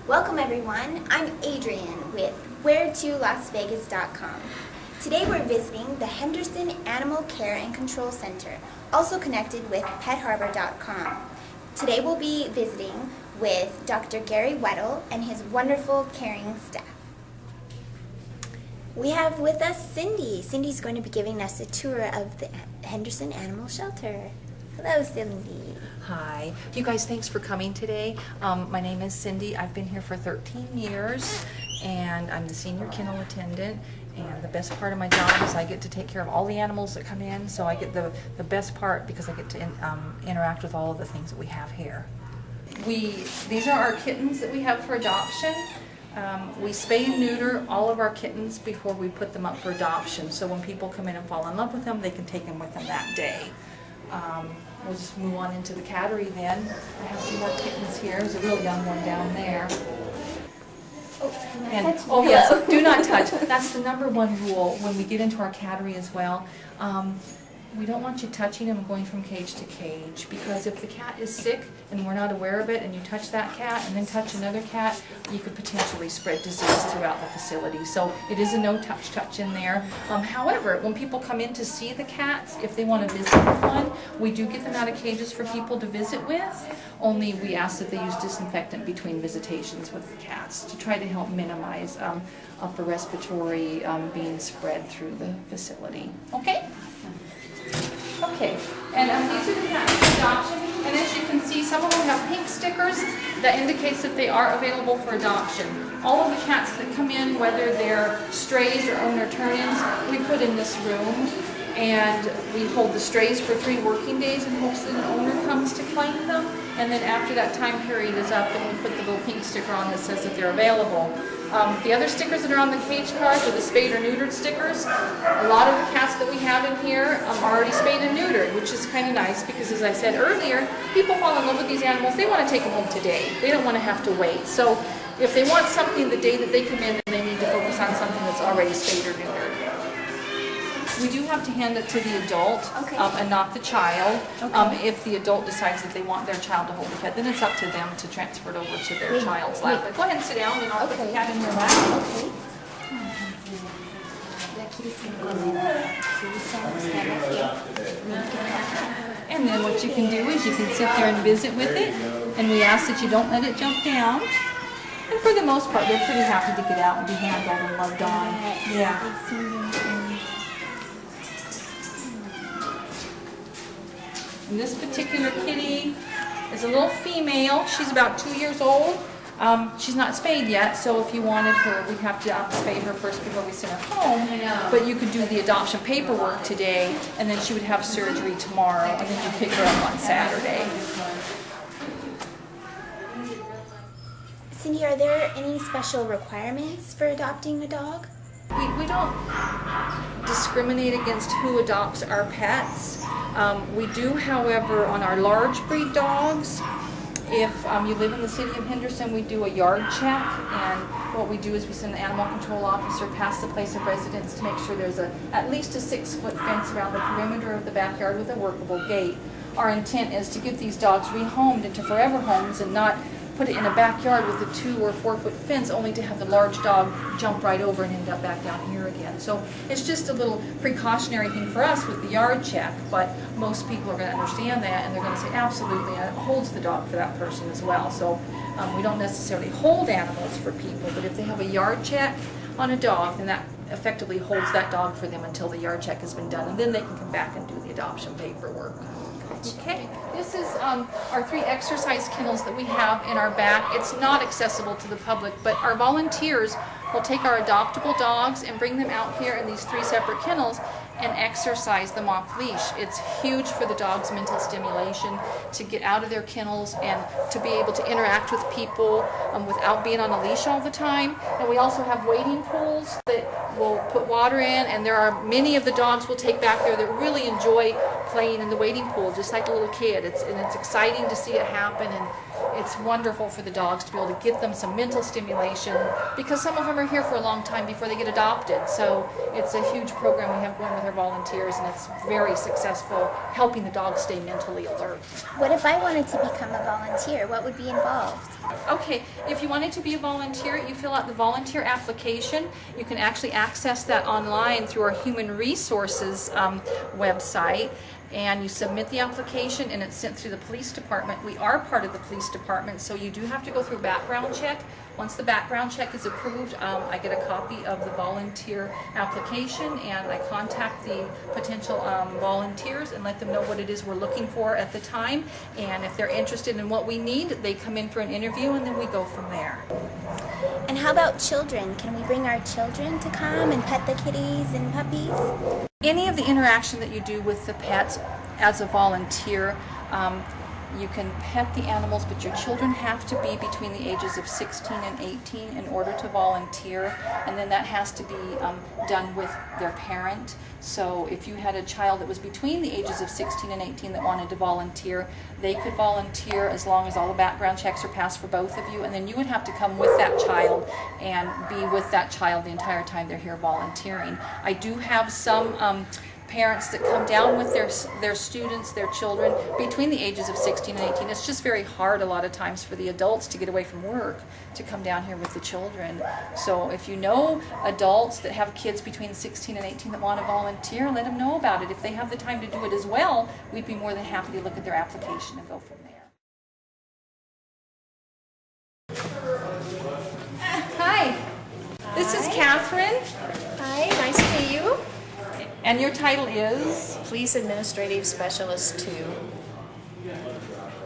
Welcome everyone, I'm Adrienne with where2lasvegas.com. Today we're visiting the Henderson Animal Care and Control Center, also connected with petharbor.com. Today we'll be visiting with Dr. Gary Weddle and his wonderful caring staff. We have with us Cindy. Cindy's going to be giving us a tour of the Henderson Animal Shelter. Hello, Cindy. Hi. You guys, thanks for coming today. My name is Cindy. I've been here for 13 years, and I'm the senior kennel attendant. And the best part of my job is I get to take care of all the animals that come in, so I get the best part because I get to interact with all of the things that we have here. These are our kittens that we have for adoption. We spay and neuter all of our kittens before we put them up for adoption. So when people come in and fall in love with them, they can take them with them that day. We'll just move on into the cattery then. I have some more kittens here. There's a real young one down there. Oh yes, do not touch. That's the #1 rule when we get into our cattery as well. We don't want you touching them and going from cage to cage, because if the cat is sick and we're not aware of it and you touch that cat and then touch another cat, you could potentially spread disease throughout the facility. So it is a no touch in there. However, when people come in to see the cats, if they want to visit with one, we do get them out of cages for people to visit with, only we ask that they use disinfectant between visitations with the cats to try to help minimize upper respiratory being spread through the facility. Okay? Okay, and these are the cats for adoption, and as you can see, some of them have pink stickers that indicates that they are available for adoption. All of the cats that come in, whether they're strays or owner turn-ins, we put in this room, and we hold the strays for 3 working days in hopes that an owner comes to claim them, and then after that time period is up, then we put the little pink sticker on that says that they're available. The other stickers that are on the cage cards are the spayed or neutered stickers. A lot of the cats that we have in here are already spayed and neutered, which is kind of nice because, as I said earlier, people fall in love with these animals. They want to take them home today. They don't want to have to wait. So if they want something the day that they come in, then they need to focus on something that's already spayed or neutered. We do have to hand it to the adult, okay, and not the child. Okay. If the adult decides that they want their child to hold the cat, then it's up to them to transfer it over to their child's lap. But go ahead and sit down, and I'll put the cat in your lap. Okay. And then what you can do is you can sit there and visit with it, and we ask that you don't let it jump down. And for the most part, they're pretty happy to get out and be handled and loved on. Yeah. And this particular kitty is a little female. She's about 2 years old. She's not spayed yet, so if you wanted her, we'd have to spay her first before we send her home. But you could do the adoption paperwork today, and then she would have surgery tomorrow, and then you pick her up on Saturday. Cindy, are there any special requirements for adopting a dog? We don't discriminate against who adopts our pets. We do, however, on our large breed dogs, if you live in the city of Henderson, we do a yard check, and what we do is we send an animal control officer past the place of residence to make sure there's at least a 6-foot fence around the perimeter of the backyard with a workable gate. Our intent is to get these dogs rehomed into forever homes and not put it in a backyard with a 2- or 4-foot fence only to have the large dog jump right over and end up back down here again. So it's just a little precautionary thing for us with the yard check, but most people are going to understand that, and they're going to say absolutely, and it holds the dog for that person as well. So we don't necessarily hold animals for people, but if they have a yard check on a dog, then that effectively holds that dog for them until the yard check has been done, and then they can come back and do the adoption paperwork. Okay, this is our 3 exercise kennels that we have in our back. It's not accessible to the public, but our volunteers will take our adoptable dogs and bring them out here in these 3 separate kennels and exercise them off leash. It's huge for the dog's mental stimulation to get out of their kennels and to be able to interact with people without being on a leash all the time. And we also have wading pools that we'll put water in, and there are many of the dogs we'll take back there that really enjoy playing in the wading pool, just like a little kid. It's exciting to see it happen, and It's wonderful for the dogs to be able to get them some mental stimulation, because some of them are here for a long time before they get adopted. So it's a huge program we have going with our volunteers, and it's very successful, helping the dogs stay mentally alert. What if I wanted to become a volunteer? What would be involved? Okay, if you wanted to be a volunteer, you fill out the volunteer application. You can actually access that online through our Human Resources website, and you submit the application and it's sent through the police department. We are part of the police department, so you do have to go through a background check. Once the background check is approved, I get a copy of the volunteer application, and I contact the potential volunteers and let them know what it is we're looking for at the time. And if they're interested in what we need, they come in for an interview, and then we go from there. And how about children? Can we bring our children to come and pet the kitties and puppies? Any of the interaction that you do with the pets as a volunteer, you can pet the animals, but your children have to be between the ages of 16 and 18 in order to volunteer, and then that has to be done with their parent. So if you had a child that was between the ages of 16 and 18 that wanted to volunteer, they could volunteer as long as all the background checks are passed for both of you, and then you would have to come with that child and be with that child the entire time they're here volunteering. I do have some parents that come down with their students, their children, between the ages of 16 and 18. It's just very hard a lot of times for the adults to get away from work to come down here with the children. So if you know adults that have kids between 16 and 18 that want to volunteer, let them know about it. If they have the time to do it as well, we'd be more than happy to look at their application and go from there. Hi, this is Catherine. Hi, nice to meet you. And your title is? Police Administrative Specialist 2.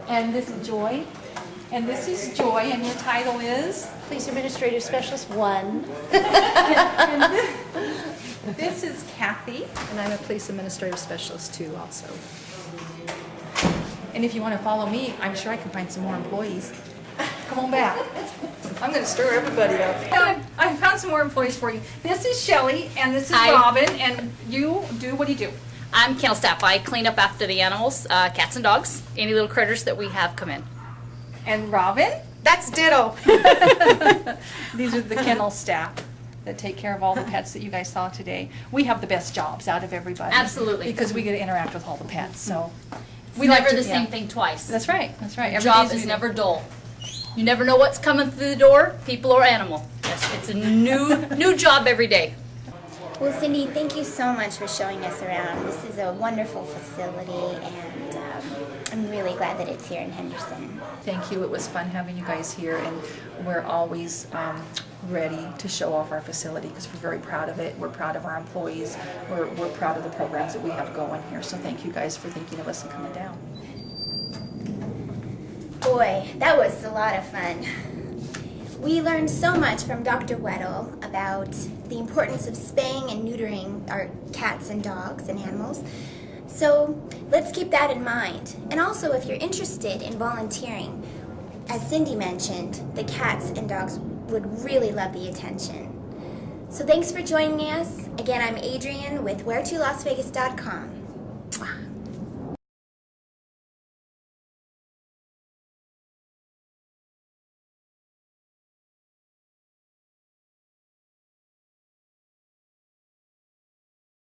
And this is Joy. And this is Joy, and your title is? Police Administrative Specialist 1. And this is Kathy. And I'm a Police Administrative Specialist 2 also. And if you want to follow me, I'm sure I can find some more employees. Come on back. I'm going to stir everybody up. I found some more employees for you. This is Shelly, and this is Hi. Robin, and what do you do? I'm kennel staff. I clean up after the animals, cats and dogs, any little critters that we have come in. And Robin? That's ditto. These are the kennel staff that take care of all the pets that you guys saw today. We have the best jobs out of everybody. Absolutely. Because we get to interact with all the pets, so. It's never the same thing twice. That's right, that's right. Your job is never dull. You never know what's coming through the door, people or animal. Yes, it's a new job every day. Well, Cindy, thank you so much for showing us around. This is a wonderful facility, and I'm really glad that it's here in Henderson. Thank you. It was fun having you guys here, and we're always ready to show off our facility because we're very proud of it. We're proud of our employees. We're proud of the programs that we have going here. So thank you guys for thinking of us and coming down. Boy, that was a lot of fun. We learned so much from Dr. Weddle about the importance of spaying and neutering our cats and dogs and animals. So let's keep that in mind. And also, if you're interested in volunteering, as Cindy mentioned, the cats and dogs would really love the attention. So thanks for joining us. Again, I'm Adrienne with where2lasvegas.com.